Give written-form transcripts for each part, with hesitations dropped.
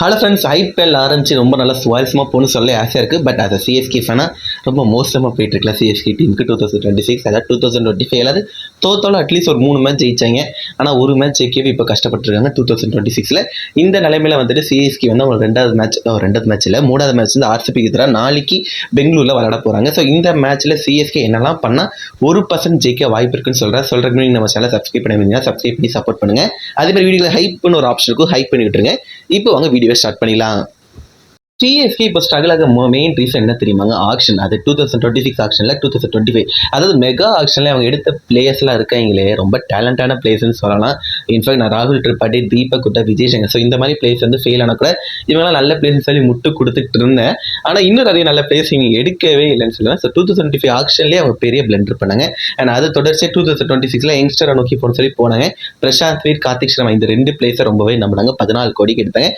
Hello friends, IPL ஆரம்பிச்சு ரொம்ப நல்லா சுவாரஸ்யமாக போகணும்னு சொல்ல ஆசையாக இருக்குது. பட் அதை சிஎஸ்கே ஃபேனாக ரொம்ப மோசமாக போயிட்டு இருக்கல சிஎஸ்கே டீமுக்கு 2026. அதாவது 2025 தோத்தாலும் அட்லீஸ்ட் ஒரு 3 மேட்ச் ஜெயிச்சாங்க. ஆனால் ஒரு மேட்ச் ஜெயிக்கவே இப்போ கஷ்டப்பட்டுருக்காங்க 2026. இந்த நிலைமையில் வந்துட்டு சிஎஸ்கே வந்து அவங்க ரெண்டாவது மேட்ச் இல்லை 3வது மேட்ச் வந்து ஆர்சிபிக்கு எதிராக நாளைக்கு பெங்களூரில் விளையாட போகிறாங்க. ஸோ இந்த மேட்ச்சில் சிஎஸ்கே என்னெல்லாம் பண்ணால் 1% ஜெயிக்க வாய்ப்பு இருக்குன்னு சொல்கிறேன் முன்னாடி நம்ம சேனலை சப்ஸ்கிரைப் பண்ணிருந்தீங்கன்னா சப்ஸ்கிரைப் பண்ணி சப்போர்ட் பண்ணுங்கள். அதே மாதிரி வீடியோவில் ஹைப்னு ஒரு ஆப்ஷன் இருக்கும், ஹைப் பண்ணி விட்டுருங்க. இப்போ வாங்க வீடியோ ஸ்டார்ட் பண்ணிடலாம். சிஎஸ்கே இப்போ ஸ்ட்ரகிள் ஆக மெயின் ரீசன் என்ன தெரியுமாங்க? ஆக்ஷன். அது 2026 ஆக்ஷனில் 2025, அதாவது மெகா ஆக்ஷனில் அவங்க எடுத்த பிளேயர்ஸ்லாம் இருக்காங்களே, ரொம்ப டேலண்டான பிளேயர்ஸ்னு சொல்லலாம். இன்ஃபேக்ட் நான் ராகுல் திரிபாடி, தீபக் குட்டா, விஜய் சங்கர், ஸோ இந்த மாதிரி பிளேயர்ஸ் வந்து ஃபெயில் ஆனால் கூட இவங்களாம் நல்ல பிளேயர்ஸ் சொல்லி முட்டு கொடுத்துட்டு இருந்தேன். ஆனால் இன்னும் நிறைய நல்ல பிளேயர்ஸ் இங்கே எடுக்கவே இல்லைன்னு சொல்லுவேன். ஸோ 2025 ஆக்ஷன்லேயே அவங்க பெரிய பிளண்டர் பண்ணாங்க. அண்ட் அது தொடர்ச்சியாக 2026 யங்ஸ்டரை நோக்கி போன சொல்லி போனாங்க. பிரசாந்த் வீர், கார்த்திக் சர்மா, இந்த 2 பிளேயர்ஸை ரொம்பவே நம்பினாங்க. 14 கோடிக்கு எடுத்தாங்க.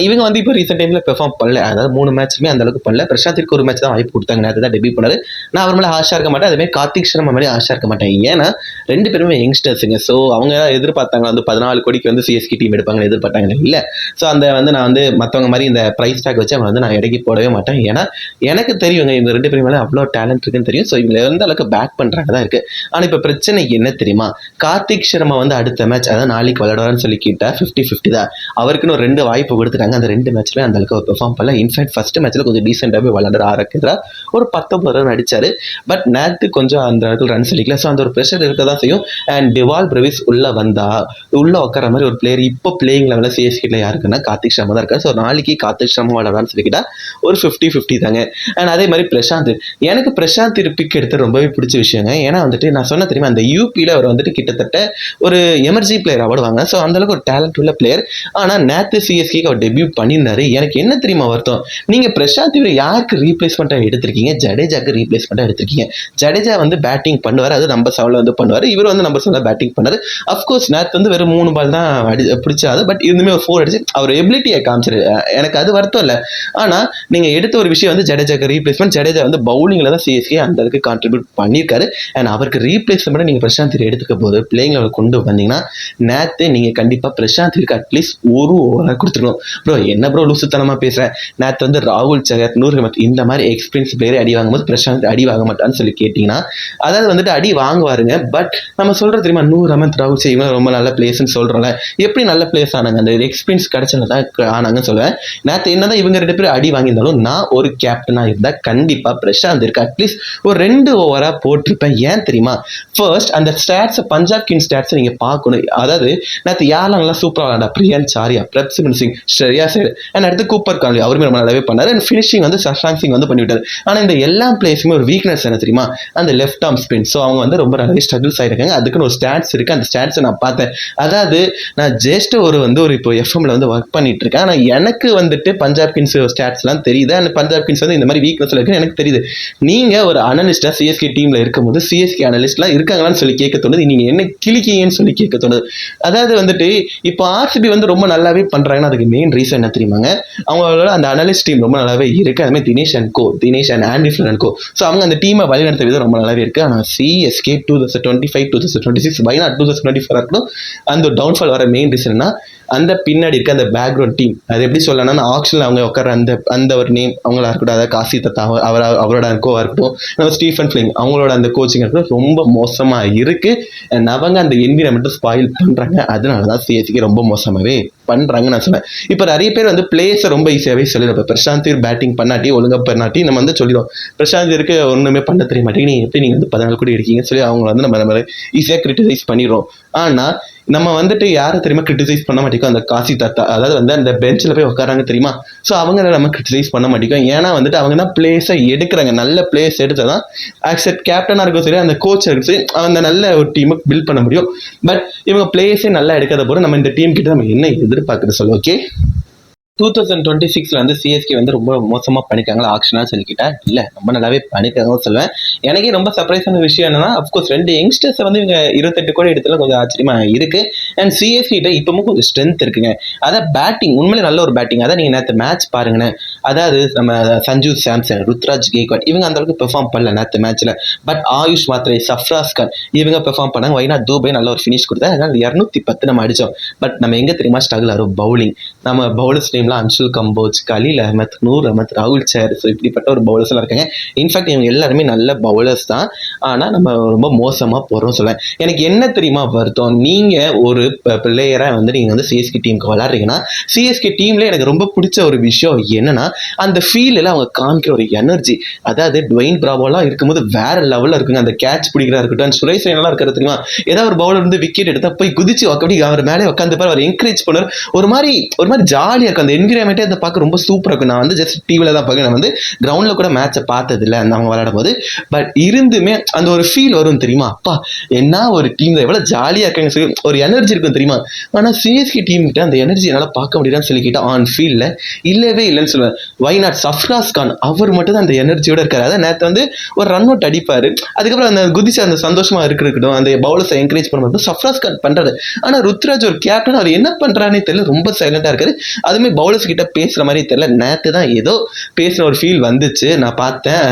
இவங்க வந்து இப்போ ரீசெண்ட் டைமில் பெர்ஃபார்ம் பண்ணல, அதாவது 3 மேட்சுமே அந்த அளவுக்கு பண்ணல. பிரசாந்திற்கு ஒரு மேட்ச் தான் வாய்ப்பு கொடுத்தாங்க, நேற்று தான் டெபியூட் பண்ணாரு. நான் அவர் மேலே ஆஷா இருக்க மாட்டேன், அதே கார்த்திக் சர்மா மாதிரி ஆஷா இருக்க மாட்டேன். ஏன்னா 2 பேருமே யங்ஸ்டர்ஸுங்க. ஸோ அவங்க எதிர்பார்த்தாங்க வந்து 14 கோடிக்கு வந்து சிஎஸ்கே டீம் எடுப்பாங்கன்னு எதிர்பார்த்தாங்க. இல்லை, ஸோ அந்த வந்து நான் வந்து மற்றவங்க மாதிரி இந்த ப்ரைஸ் டேக் வச்சு அவங்க வந்து நான் இடைக்கு போடவே மாட்டேன். ஏன்னா எனக்கு தெரியுங்க இந்த 2 பேரும் மேலே அவ்வளோ டேலண்ட் இருக்குன்னு தெரியும். ஸோ இவங்க எந்த அளவுக்கு பேக் பண்ணுறாங்க தான் இருக்குது. ஆனால் இப்போ பிரச்சனை என்ன தெரியுமா? கார்த்திக் சர்மா வந்து அடுத்த மேட்ச், அதாவது நாளைக்கு விளையாடுவான்னு சொல்லி கேட்டால் 50-50 தான். அவருக்குன்னு ஒரு 2 வாய்ப்பு கொடுத்துட்டாங்க. அந்த 2 மேட்ச்ல அந்த அளவுக்கு பெர்ஃபார்ம் பண்ணல. இன்ஃபேக்ட் ஃபர்ஸ்ட் மேட்ச்ல கொஞ்சம் டீசெண்டாகவே விளையாடுற ஆரம்பிக்கிறா, ஒரு 19 ரன் அடிச்சாரு. பட் நேற்று கொஞ்சம் அந்த இடத்துல ரன்ஸ் அடிக்கல. ஸோ அந்த ஒரு ப்ரெஷர் இருக்க தான் செய்யும். அண்ட் டிவால் பிரவிஸ் உள்ள உட்கார மாதிரி ஒரு பிளேயர் இப்போ பிளேயிங் லெவலில் சிஎஸ்கேல யாருக்குன்னா கார்த்திக் சர்மா தான் இருக்காரு. ஸோ நாளைக்கு கார்த்திக் சர்மா விளையாடான்னு சொல்லிக்கிட்டா ஒரு 50-50 தாங்க. அண்ட் அதே மாதிரி பிரசாந்த், எனக்கு பிரசாந்த் பிக் எடுத்து ரொம்பவே பிடிச்ச விஷயங்க. ஏன்னா வந்துட்டு நான் சொன்ன தெரியுமா, அந்த யூபியில் அவர் வந்துட்டு கிட்டத்தட்ட ஒரு எமர்ஜி பிளேயர் அவார்டு வாங்க. ஸோ அந்த அளவுக்கு ஒரு டேலண்ட் உள்ள பிளேயர். ஆனால் நேற்று சிஎஸ்கேக்கு அவர் டெபியூட் பண்ணியிருந்தாரு. எனக்கு என்ன தெரியுமா வருத்தம், நீங்க பிரசாந்த் இவர் யாருக்கு ரீப்ளேஸ்மெண்ட்டாக எடுத்திருக்கீங்க? ஜடேஜாக்கு ரீப்ளேஸ்மெண்ட்டாக எடுத்திருக்கீங்க. ஜடேஜா வந்து பேட்டிங் பண்ணுவார், அது நம்பர் 7 வந்து பண்ணுவார். இவர் வந்து நம்பர் 7 பேட்டிங் பண்ணாரு. அஃப்கோர்ஸ் நேற்று வந்து வெறும் 3 பால் தான் பிடிச்சாது. பட் இதுவுமே ஒரு 4 அடிச்சு அவர் எபிலிட்டியை காமிச்சாரு. எனக்கு அது வருத்தம் இல்லை. ஆனால் நீங்கள் எடுத்த ஒரு விஷயம் வந்து ஜடேஜாக்கு ரீப்ளேஸ்மெண்ட். ஜடேஜா வந்து பவுலிங்கில் தான் சிஎஸ்கே அந்த அளவுக்கு கான்ட்ரிபியூட் பண்ணியிருக்காரு. அண்ட் அவருக்கு ரீப்ளேஸ்மெண்ட் நீங்கள் பிரசாந்த் எடுத்துக்க போது பிளேயிங் லெவல் கொண்டு வந்தீங்கன்னா நேற்று நீங்கள் கண்டிப்பாக பிரசாந்த் அட்லீஸ்ட் ஒரு ஓவராக கொடுத்துருக்கணும். ப்ரோ என்ன ப்ரோ லூசுத்தனமாக பேசுகிறேன், நேற்று வந்து ராகுல் சகர், நூர் அகமத் இந்த மாதிரி எக்ஸ்பீரியன்ஸ் பிளேயர் அடி வாங்கும்போது பிரசாந்த் அடி வாங்க மாட்டான்னு சொல்லி கேட்டிங்கன்னா, அதாவது வந்துட்டு அடி வாங்குவாருங்க. பட் நம்ம சொல்கிற தெரியுமா, நூர் அகமத், ராகுல் சகர் ரொம்ப நல்ல பிளேயர்ஸ்னு சொல்கிறோம்ல, எப்படி நல்ல பிளேயர்ஸ் ஆனாங்க? அந்த எக்ஸ்பீரியன்ஸ் கிடைச்சல தான் ஆனாங்கன்னு சொல்லுவேன். நேற்று என்னதான் இவங்க 2 பேரும் அடி வாங்கியிருந்தாலும் நான் ஒரு கேப்டனாக இருந்தால் கண்டிப்பாக பிரசாந்த் அட்லீஸ்ட் ஒரு 2 ஓவராக போட்டிருப்பேன். ஏன் தெரியுமா? ஃபர்ஸ்ட் அந்த ஸ்டாட்ஸை, பஞ்சாப் கிங்ஸ் ஸ்டாட்ஸை நீங்கள் பார்க்கணும். அதாவது நேற்று யாரெல்லாம் நல்லா சூப்பராக விளையாண்டா, பிரியன் சாரியா, பிரப்சிமன் சிங், ஸ்ரேயா சேர், அண்ட் அடுத்து கூப்பர் கான்லி, அவருமே ரொம்ப நல்லாவே பண்ணாரு. அண்ட் ஃபினிஷிங் வந்து சஷாங்க் சிங் வந்து பண்ணிவிட்டாரு. ஆனால் இந்த எல்லா பிளேஸுமே ஒரு வீக்னஸ் என்ன தெரியுமா, அந்த லெஃப்ட் ஆர்ம் ஸ்பின். ஸோ அவங்க வந்து ரொம்ப நிறைய ஸ்ட்ரகிள்ஸ் ஆயிருக்காங்க. அதுக்குன்னு ஒரு ஸ்டாட்ஸ் இருக்கு. அந்த ஸ்டாட்ஸை நான் பார்த்தேன். அதாவது நான் ஜஸ்ட் ஒரு இப்போ எஃப்எம்ல வந்து ஒர்க் பண்ணிட்டு இருக்கேன். ஆனால் எனக்கு வந்துட்டு பஞ்சாப் கிங்ஸ் ஸ்டாட்ஸ்லாம் தெரியுது. அண்ட் பஞ்சாப் கிங்ஸ் வந்து இந்த மாதிரி வீக்னஸ்ல இருக்குன்னு எனக்கு தெரியுது. நீங்க ஒரு அனலிஸ்டா சிஎஸ்கே டீம்ல இருக்கும்போது சிஎஸ்கே அனலிஸ்ட்லாம் இருக்காங்களான்னு சொல்லி கேட்க தோணுது. நீங்க என்ன கிளிக்கீங்கன்னு சொல்லி கேட்க தோணுது. அதாவது வந்துட்டு இப்போ ஆர்சிபி வந்து ரொம்ப நல்லாவே பண்றாங்கன்னா அதுக்கு மெயின் ரீசன் என்ன தெரியுமாங்க, அவங்களோட அந்த அனலிஸ்ட் டீம் ரொம்ப நல்லாவே இருக்கு. அதுமாதிரி தினேஷ் அண்ட் ஆண்டி ஃபிளன் கோ. ஸோ அவங்க அந்த டீமை வழிநடத்த விதம் ரொம்ப நல்லாவே இருக்கு. ஆனால் சிஎஸ்கே 2025, 2026, வைனா 2024 இருக்கணும் அந்த டவுன்ஃபால் வர மெயின் ரீசன்னா அந்த பின்னாடி இருக்க அந்த பேக்ரவுண்ட் டீம். அது எப்படி சொல்லணும்னா, ஆக்ஷனில் அவங்க உட்கார அந்த ஒரு நேம் அவங்களா இருக்கட்டும், அதாவது காசி தத்தா அவரோட கோவா இருக்கட்டும், நம்ம ஸ்டீஃபன் ஃபிளிங் அவங்களோட அந்த கோச்சிங் இருக்கட்டும் ரொம்ப மோசமாக இருக்கு. அண்ட் அவங்க அந்த என்விரான்மெண்ட்டை ஸ்பாயில் பண்ணுறாங்க. அதனால தான் சிஎஸ்கே ரொம்ப மோசமாகவே பண்ணுறாங்கன்னு நான் சொன்னேன். இப்போ நிறைய பேர் வந்து பிளேஸை ரொம்ப ஈஸியாகவே சொல்லிடுவோம். இப்போ பிரசாந்த் பேட்டிங் பண்ணாட்டி, ஒழுங்காக பண்ணாட்டி நம்ம வந்து சொல்லிடுவோம் பிரசாந்த் ஒன்றுமே பண்ண தெரிய மாட்டேங்க, நீங்கள் எப்படி நீங்கள் வந்து 14 கோடி எடுக்கீங்கன்னு சொல்லி அவங்க வந்து நம்ம ஈஸியாக கிரிட்டிசைஸ் பண்ணிடுறோம். ஆனால் நம்ம வந்துட்டு யாரை தெரியுமா கிரிட்டிசைஸ் பண்ண மாட்டேங்கும், அந்த காசி தாத்தா, அதாவது வந்து அந்த பெஞ்சில் போய் உட்காராங்க தெரியுமா. ஸோ அவங்க நம்ம கிரிட்டிசைஸ் பண்ண மாட்டேங்கும். ஏன்னா வந்துட்டு அவங்க தான் பிளேஸை எடுக்கிறாங்க. நல்ல பிளேஸ் எடுத்தால் தான் ஆக்செப்ட் கேப்டனாக இருக்கும் சரி, அந்த கோச் இருக்கு அந்த நல்ல ஒரு டீமை பில்ட் பண்ண முடியும். பட் இவங்க பிளேஸே நல்லா எடுக்காத போது நம்ம இந்த டீம் கிட்ட நம்ம என்ன எதிர்பார்க்குறது சொல்லு. ஓகே, 2026 வந்து சிஎஸ்கே வந்து ரொம்ப மோசமாக பண்ணிக்காங்களா ஆக்ஷனாக சொல்லிக்கிட்டேன். இல்லை, ரொம்ப நல்லாவே பண்ணிக்காங்கன்னு சொல்லுவேன். எனக்கே ரொம்ப சர்ப்ரைஸான விஷயம் என்னன்னா, அஃப்கோர்ஸ் 2 யங்ஸ்டர்ஸை வந்து இவங்க 28 கோடி எடுத்தாலும் கொஞ்சம் ஆச்சரியமாக இருக்கு. அண்ட் சிஎஸ்கே இப்பவும் கொஞ்சம் ஸ்ட்ரென்த் இருக்குங்க. அதாவது பேட்டிங் உண்மையிலே நல்ல ஒரு பேட்டிங். அதான் நீங்கள் நேற்று மேட்ச் பாருங்கண்ணே, அதாவது நம்ம சஞ்சு சாம்சன், ருத்ராஜ் கேக்வாட் இவங்க அந்த அளவுக்கு பெர்ஃபார்ம் பண்ணல நேற்று மேட்ச்சில். பட் ஆயுஷ் மாத்ரே, சஃப்ராஸ் கான் இவங்க பெர்ஃபார்ம் பண்ணாங்க. வைனா தூபே நல்ல ஒரு ஃபினிஷ் கொடுத்தா. அதனால் 210 நம்ம அடித்தோம். பட் நம்ம எங்கே தெரியுமா ஸ்ட்ரகிள் ஆகும், பவுலிங். நம்ம பவுலர்ஸ் நேம் டீமில் அன்சுல் கம்போஜ், கலீல் அஹமத், நூர் அஹமத், ராகுல் சேர், ஸோ இப்படிப்பட்ட ஒரு பவுலர்ஸ்லாம் இருக்காங்க. இன்ஃபேக்ட் இவங்க எல்லாருமே நல்ல பவுலர்ஸ் தான். ஆனால் நம்ம ரொம்ப மோசமாக போகிறோம் சொல்ல. எனக்கு என்ன தெரியுமா வருத்தம், நீங்கள் ஒரு பிளேயராக வந்து நீங்கள் வந்து சிஎஸ்கே டீமுக்கு விளாட்றீங்கன்னா, சிஎஸ்கே டீமில் எனக்கு ரொம்ப பிடிச்ச ஒரு விஷயம் என்னன்னா, அந்த ஃபீல்டில் அவங்க காமிக்கிற ஒரு எனர்ஜி. அதாவது டுவைன் பிராவோலாம் இருக்கும்போது வேற லெவலில் இருக்குங்க. அந்த கேட்ச் பிடிக்கிறா இருக்கட்டும், சுரேஷ் ரெய்னாலாம் இருக்கிறது தெரியுமா, ஏதாவது ஒரு பவுலர் வந்து விக்கெட் எடுத்தால் போய் குதிச்சு அப்படி அவர் மேலே உட்காந்து அவர் என்கரேஜ் பண்ணுவார். ஒரு மாதிரி ஜாலியாக இருக்கும். அந்த என்விரான்மெண்ட்டே அதை பார்க்க ரொம்ப சூப்பராக இருக்கும். நான் வந்து ஜஸ்ட் டிவியில் தான் பார்க்க, நான் வந்து கிரவுண்டில் கூட மேட்சை பார்த்ததில்லை அந்த அவங்க விளையாடும் போது. பட் இருந்துமே அந்த ஒரு ஃபீல் வரும் தெரியுமா, அப்பா என்ன ஒரு டீம் எவ்வளோ ஜாலியாக இருக்காங்க சொல்லி ஒரு எனர்ஜி இருக்கும் தெரியுமா. ஆனால் சிஎஸ்கே டீம் கிட்ட அந்த எனர்ஜி என்னால் பார்க்க முடியாதுன்னு சொல்லி கேட்டால் ஆன் ஃபீல்டில் இல்லவே இல்லைன்னு சொல்லுவேன். வைநாட் சஃப்ராஸ் கான் அவர் மட்டும் தான் அந்த எனர்ஜியோட இருக்காரு. அதாவது நேற்று வந்து ஒரு ரன் அவுட் அடிப்பார், அதுக்கப்புறம் அந்த குதிச்சு அந்த சந்தோஷமா இருக்கட்டும், அந்த பவுலர்ஸை என்கரேஜ் பண்ணும்போது சஃப்ராஸ் கான் பண்றாரு. ஆனால் ருத்ராஜ் ஒரு கேப்டன், அவர் என்ன பண்றானே தெரியல, ரொம்ப சைலண்டா இருக்காரு. அதுமே பவுலர்ஸ் கிட்ட பேசுற மாதிரி தெரியல. நேற்று தான் ஏதோ பேசுற ஒரு ஃபீல் வந்துச்சு, நான் பார்த்தேன்.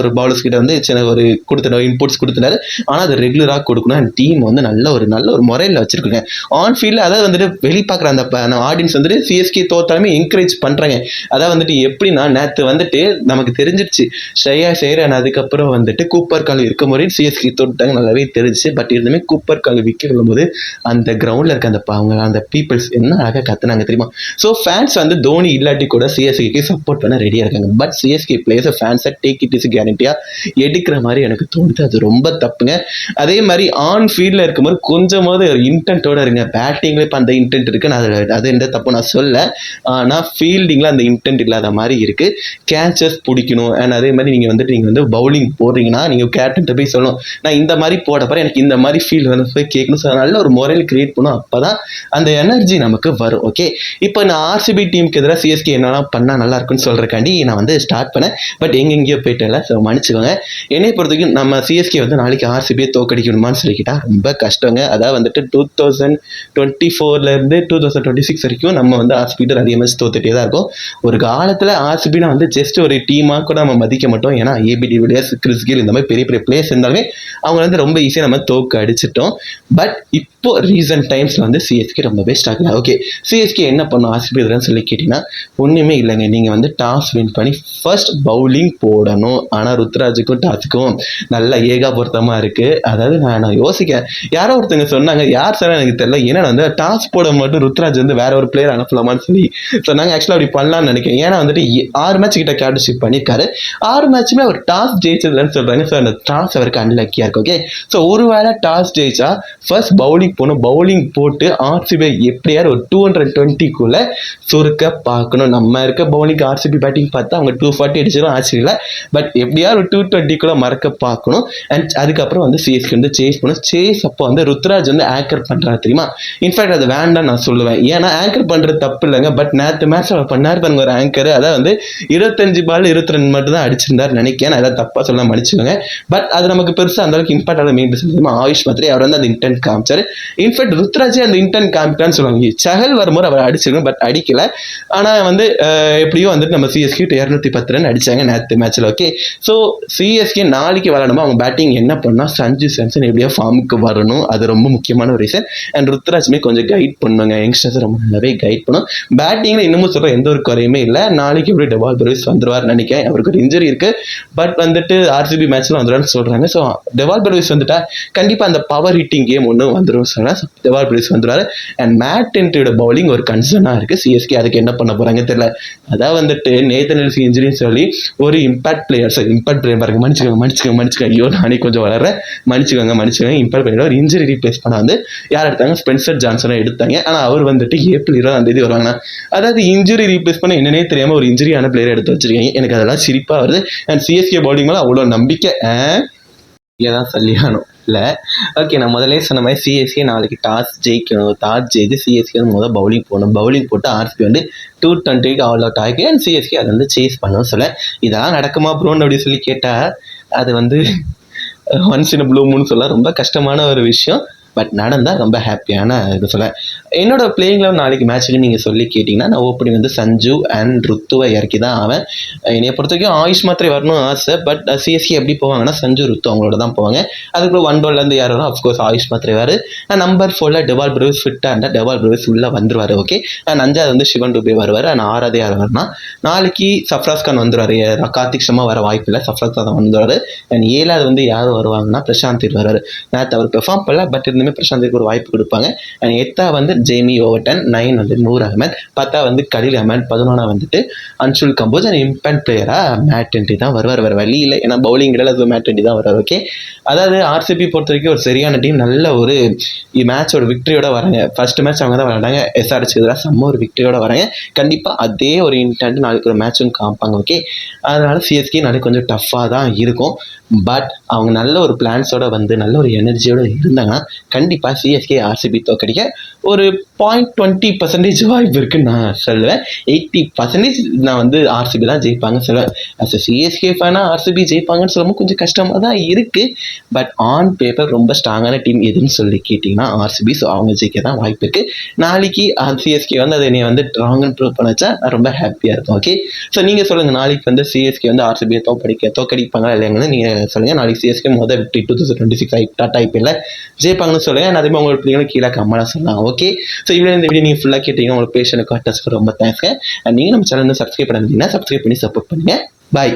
ஒரு பவுலர்ஸ் கிட்ட வந்து சின்ன ஒரு கொடுத்த இன்புட்ஸ் கொடுத்துட்டாரு. ஆனால் அது ரெகுலராக கொடுக்கணும். டீம் வந்து நல்ல ஒரு முறையில் வச்சிருக்குங்க ஆன் ஃபீல்டில். அதாவது வந்துட்டு வெளி பார்க்குற அந்த ஆடியன்ஸ் வந்துட்டு சிஎஸ்கே தோத்தாலுமே என்கரேஜ் பண்ணுறாங்க. அதாவது வந்துட்டு எப்படின்னா, நேற்று வந்துட்டு நமக்கு தெரிஞ்சிருச்சு ஸ்ரேயா சேரன் அதுக்கப்புறம் வந்துட்டு கூப்பர் கால் இருக்கும் போதே சிஎஸ்கே தோட்டாங்க, நல்லாவே தெரிஞ்சிச்சு. பட் இருந்துமே கூப்பர் கால் விக்கெட் விழும்போது அந்த கிரவுண்டில் இருக்க அவங்க அந்த பீப்புள்ஸ் என்ன அழகாக கத்துனாங்க தெரியுமா. ஸோ ஃபேன்ஸ் வந்து தோனி இல்லாட்டி கூட சிஎஸ்கேக்கு சப்போர்ட் பண்ண ரெடியாக இருக்காங்க. பட் சிஎஸ்கே பிளேயர்ஸ் ஃபேன்ஸை டேக் இட் இஸ் கேரண்டியாக எடுக்கிற மாதிரி எனக்கு தோணுது. அது ரொம்ப தப்புங்க. அதே மாதிரி ஆன் ஃபீல்டில் இருக்கும்போது கொஞ்சமாவது ஒரு இன்டென்ட்டோட இருங்க. பேட்டிங்கில் இப்போ அந்த இன்டென்ட் இருக்குன்னு அது எந்த தப்பு நான் சொல்ல. ஆனால் ஃபீல்டிங்கில் அந்த இன்டென்ட் இல்லாத மாதிரி இருக்குது. கேச்சஸ் பிடிக்கணும். அண்ட் அதே மாதிரி நீங்கள் வந்து பவுலிங் போடுறீங்கன்னா நீங்கள் கேப்டன்ட்ட போய் சொல்லணும், நான் இந்த மாதிரி போட போகிறேன், எனக்கு இந்த மாதிரி ஃபீல் வந்து போய் கேட்கணும். ஸோ நல்ல ஒரு முறையில் கிரியேட் பண்ணணும். அப்போ தான் அந்த எனர்ஜி நமக்கு வரும். ஓகே, இப்போ நான் ஆர்சிபி டீமுக்கு எதிராக சிஎஸ்கே என்னெல்லாம் பண்ணால் நல்லா இருக்குன்னு சொல்கிறக்காண்டி நான் வந்து ஸ்டார்ட் பண்ணேன். பட் எங்கெங்கேயோ போயிட்டேன்ல, ஸோ மன்னிச்சுக்கோங்க. என்னை பொறுத்த வரைக்கும் நம்ம சிஎஸ்கே வந்து நாளைக்கு ஆர்சிபியை தோக்கடிக்கணுமான்னு சொல்லிக்கிட்டா ரொம்ப கஷ்டங்க. அதாவது வந்துட்டு 2024 2026 வரைக்கும் நம்ம வந்து ஆர்சிபிட்டு நிறைய மேட்ச் தோத்துட்டே தான் இருக்கும். ஒரு காலத்தில் ஆர்சிபினா வந்து ஜஸ்ட் ஒரு டீமாக கூட நம்ம மதிக்க மாட்டோம். ஏன்னா ஏபிடி வில்லியர்ஸ், கிறிஸ் கெயில் இந்த மாதிரி பெரிய பெரிய பிளேயர்ஸ் இருந்தாலுமே அவங்க வந்து ரொம்ப ஈஸியாக நம்ம தோக்க அடிச்சிட்டோம். பட் இப்போ ரீசன்ட் டைம்ஸில் வந்து சிஎஸ்கே ரொம்பவே ஸ்ட்ரகிள். ஓகே, சிஎஸ்கே என்ன பண்ணும் ஆர்சிபி எதிரான்னு சொல்லி கேட்டிங்கன்னா ஒன்றுமே இல்லைங்க. நீங்கள் வந்து டாஸ் வின் பண்ணி ஃபர்ஸ்ட் பவுலிங் போடணும். ஆனால் ருத்ராஜுக்கும் டாஸுக்கும் நல்ல ஏகா பொருத்தமாக இருக்குது. அதாவது நான் யோசிக்கிறேன், யாரோ ஒருத்தங்க சொன்னாங்க, யார் சார் எனக்கு தெரியல, ஏன்னா வந்து டாஸ் போட மட்டும் ருத்ராஜ் வந்து வேற ஒரு பிளேயர் அனுப்பலாமான்னு சொல்லி சொன்னாங்க. ஆக்சுவலாக அப்படி பண்ணலாம்னு நினைக்கிறேன். ஏன்னா வந்துட்டு 6 மேட்ச் கிட்ட கேப்டன்ஷிப் பண்ணியிருக்காரு. 6 மேட்சுமே அவர் டாஸ் ஜெயிச்சதுன்னு சொல்கிறாங்க. ஸோ அந்த டாஸ் அவருக்கு அன்லக்கியாக இருக்கு. ஓகே, ஸோ ஒருவேளை டாஸ் ஜெயிச்சா ஃபர்ஸ்ட் பவுலிங் போகணும். பவுலிங் போட்டு ஆர்சிபி எப்படியாரு ஒரு 220 சுருக்க பார்க்கணும். நம்ம இருக்க பவுலிங் ஆர்சிபி பேட்டிங் பார்த்தா அவங்க 240 அடிச்சிடும் ஆச்சரியம். பட் எப்படியாவது ஒரு 220 மறக்க பார்க்கணும். அண்ட் அதுக்கப்புறம் வந்து சிஎஸ்கே வந்து சேஸ் பண்ணணும். சேஸ் அப்போ வந்து ருத்ராஜ் வந்து ஆங்கர் பண்ணுறா தெரியுமா. இன்ஃபேக்ட் அது வேண்டாம் நான் சொல்லுவேன். ஏன்னா ஆங்கர் பண்ணுறது தப்பு இல்லைங்க. பட் நேற்று மேட்ச் அவர் பண்ணார் பாருங்க ஒரு ஆங்கர். அதாவது வந்து 25 பால் 22 மட்டும் தான் அடிச்சிருந்தார் நினைக்கிறேன். நான் ஏதாவது தப்பாக சொல்ல மன்னிச்சுக்கோங்க. பட் அது நமக்கு பெருசாக அந்த அளவுக்கு இம்பாக்ட் ஆக மெயின் சொல்லுமா ஆயுஷ் மாத்திரை அவர் வந்து அந்த இன்டென்ட் காமிச்சார். இன்ஃபேக்ட் ருத்ராஜே அந்த இன்டென்ட் காமிக்கான்னு சொல்லுவாங்க. சஹல் வரும்போது அவர் அடிச்சிருக்கணும், பட் அடிக்கல. ஆனால் வந்து எப்படியோ வந்துட்டு நம்ம சிஎஸ்கே 210 ரன் அடிச்சாங்க நேற்று மேட்ச்சில். ஓகே, ஸோ சிஎஸ்கே நாளைக்கு விளையாடும்போது அவங்க பேட்டிங் என்ன பண்ணால் சஞ்சு சாம்சன் எப்படியோ ஃபார்முக்கு வரணும். அது ரொம்ப முக்கியமான ஒரு ரீசன். அண்ட் ருத்ராஜ்மே கொஞ்சம் கைட் பண்ணுங்க, யங்ஸ்டர்ஸ் ரொம்ப நல்லாவே கைட் பண்ணும். பேட்டிங்கில் இன்னமும் சொல்கிற எந்த ஒரு குறையுமே இல்லை. நாளைக்கு எப்படி டெவால் பெர்விஸ் வந்துருவார் நினைக்கிறேன். அவருக்கு ஒரு இன்ஜுரி இருக்குது. பட் வந்துட்டு ஆர்சிபி மேட்ச்சில் வந்துடுவான்னு சொல்கிறாங்க. ஸோ டெவால் பெர்விஸ் வந்துட்டா கண்டிப்பாக அந்த பவர் ஹிட்டிங் கேம் ஒன்று வந்துடும் சொல்கிறேன். டெவால் பெர்விஸ் வந்துடுவார். அண்ட் மேட் ஹென்ரியோட பவுலிங் ஒரு கன்சர்னாக இருக்குது. சிஎஸ்கே அதுக்கு என்ன பண்ண போகிறாங்க தெரியல. அதான் வந்துட்டு நேத்தன் எல்சி இன்ஜுரின்னு சொல்லி ஒரு இம்பாக்ட் பிளேயர் பாருங்க, மன்னிச்சுக்கோங்க. ஐயோ நானே கொஞ்சம் வளர்றேன், மன்னிச்சுக்கோங்க. இம்பாக்ட் பிளேயர் ஒரு இன்ஜுரி ரீப்ளேஸ் பண்ண வந்து யார் எடுத்தாங்க, ஸ்பென்சர் ஜான்சனை எடுத்தாங்க. ஆனால் அவர் வந்துட்டு ஏப்ரல் 20 வருவாங்க. அதாவது இன்ஜுரி ரீப்ளேஸ் பண்ண என்னன்னே தெரியாமல் ஒரு இன்ஜுரியான பிளேயர் எடுத்து வச்சிருக்காங்க. எனக்கு அதெல்லாம் சிரிப்பாக வருது. அண்ட் சிஎஸ்கே பவுலிங் மேலே அவ்வளோ நம்பிக்கை தான் சொல்லியானோம் இல்லை. ஓகே, நான் முதலே சொன்ன மாதிரி சிஎஸ்கே நாளைக்கு டாஸ் ஜெயிக்கணும். டாஸ் ஜெயிச்சு சிஎஸ்கே வந்து முதல் பவுலிங் போகணும். பவுலிங் போட்டு ஆர்சிபி வந்து 220 ஆல் அவுட் ஆகி அண்ட் சிஎஸ்கே அதை வந்து சேஸ் பண்ணணும் சொல்ல. இதெல்லாம் நடக்குமா ப்ரோன்னு அப்படி சொல்லி கேட்டால் அது வந்து ஒன்ஸ் இன் ப்ளூ மூன்னு சொல்ல ரொம்ப கஷ்டமான ஒரு விஷயம். பட் நடந்தால் ரொம்ப ஹாப்பியான இது சொல்ல. என்னோட பிளேயிங் லெவல் நாளைக்கு மேட்ச்சுக்கு நீங்கள் சொல்லி கேட்டிங்கன்னா நான் ஓப்பனிங் வந்து சஞ்சு அண்ட் ருத்துவை இறக்கி தான் ஆவேன். என்னைய பொறுத்த வரைக்கும் ஆயுஷ் மாத்திரை வரணும்னு ஆசை. பட் சிஎஸ்கே எப்படி போவாங்கன்னா சஞ்சு ருத்து அவங்களோட தான் போவாங்க. அதுக்குள்ள 1 யார் வரும், அஃப்கோர்ஸ் ஆயுஷ் மாத்திரை வேறு. நம்பர் 4 டெவால் பிரூஸ் ஃபிட்டாக இருந்தால் டெவால் பிரூஸ் உள்ளே வந்துருவார். ஓகே, அண்ட் 5வது வந்து சிவன் டுபே வருவார். அண்ட் 6வது யார் வரும்னா நாளைக்கு சஃப்ராஸ் கான் வந்துருவார். கார்த்திக் சர்மா வர வாய்ப்பு இல்லை, சஃப்ராஸ் கான் வந்துருவார். அண்ட் 7வது வந்து யார் வருவாங்கன்னா பிரசாந்த் வருவார். நேற்று அவர் பெர்ஃபார்ம் பண்ணல, பட் இருந்துமே பிரசாந்திற்கு ஒரு வாய்ப்பு கொடுப்பாங்க. அண்ட் 8வது வந்து ஜேமி ஓவர்டன், 9 வந்து நூர் அகமது, 10வது வந்து கலீல் அஹமத், 11வது வந்துட்டு அன்சுல் கம்போஸ். அண்ட் இம்பாக்ட் பிளேயராக மேட் டென்டி தான் வருவார். வேறு வழி இல்லை, ஏன்னா பவுலிங் அது மேட் டென்டி தான் வருவார். ஓகே, அதாவது ஆர்சிபி பொறுத்த வரைக்கும் ஒரு சரியான டீம். நல்ல ஒரு மேட்சோட விக்டரியோட வராங்க. ஃபர்ஸ்ட் மேட்ச் அவங்க தான் விளையாண்டாங்க, எஸ்ஆர்ஹெச் எதிராக செம்ம ஒரு விக்டரியோட வராங்க. கண்டிப்பாக அதே ஒரு இன்டென்ட் நாளைக்கு ஒரு மேட்சும் காமிப்பாங்க. ஓகே, அதனால சிஎஸ்கே நாளைக்கு கொஞ்சம் டஃப்பாக தான் இருக்கும். பட் அவங்க நல்ல ஒரு பிளான்ஸோட வந்து நல்ல ஒரு எனர்ஜியோடு இருந்தாங்கன்னா கண்டிப்பாக சிஎஸ்கே ஆர்சிபி தோக்கடிக்க ஒரு 0.20% வாய்ப்பு இருக்குன்னு நான் சொல்லுவேன். 80% நான் வந்து ஆர்சிபி தான் ஜெயிப்பாங்க சொல்லுவேன். அஸ் சிஎஸ்கே ஃபேனாக ஆர்சிபி ஜெயிப்பாங்கன்னு சொல்லும்போது கொஞ்சம் கஷ்டமாக தான் இருக்குது. பட் ஆன் பேப்பர் ரொம்ப ஸ்ட்ராங்கான டீம் எதுன்னு சொல்லி கேட்டிங்கன்னா ஆர்சிபி. ஸோ அவங்க ஜெயிக்க தான் வாய்ப்பு இருக்குது. நாளைக்கு சிஎஸ்கே வந்து அதை என்னை வந்து ட்ராங்குன்னு ப்ரூவ் பண்ண வச்சா நான் ரொம்ப ஹாப்பியாக இருக்கும். ஓகே, ஸோ நீங்கள் சொல்லுங்கள், நாளைக்கு வந்து சிஎஸ்கே வந்து ஆர்சிபியை தோக்கடிப்பாங்களா இல்லைங்கன்னு நீங்கள் சொல்லுங்கள். நாளைக்கு சிஎஸ்கே மொதல் விக்டரி 2026 டாடா ஐபிஎல்ல ஜெயிப்பாங்கன்னு சொல்லுங்கள். அதே மாதிரி உங்களுக்கு பிள்ளைங்களும் கீழே கம்மலாக சொல்லலாம். ஓகே, ஸோ இவ்வளோ இந்த வீடியோ நீங்கள் ஃபுல்லாக கேட்டீங்கன்னா உங்களுக்கு பேஷனுக்கு டச்சுக்கு ரொம்ப தேங்க்ஸ்ங்க. நீங்கள் நம்ம சேனல் சப்ஸ்கிரைப் பண்ணிங்கன்னா சப்ஸ்கிரைப் பண்ணி சப்போர்ட் பண்ணுங்கள். பாய்.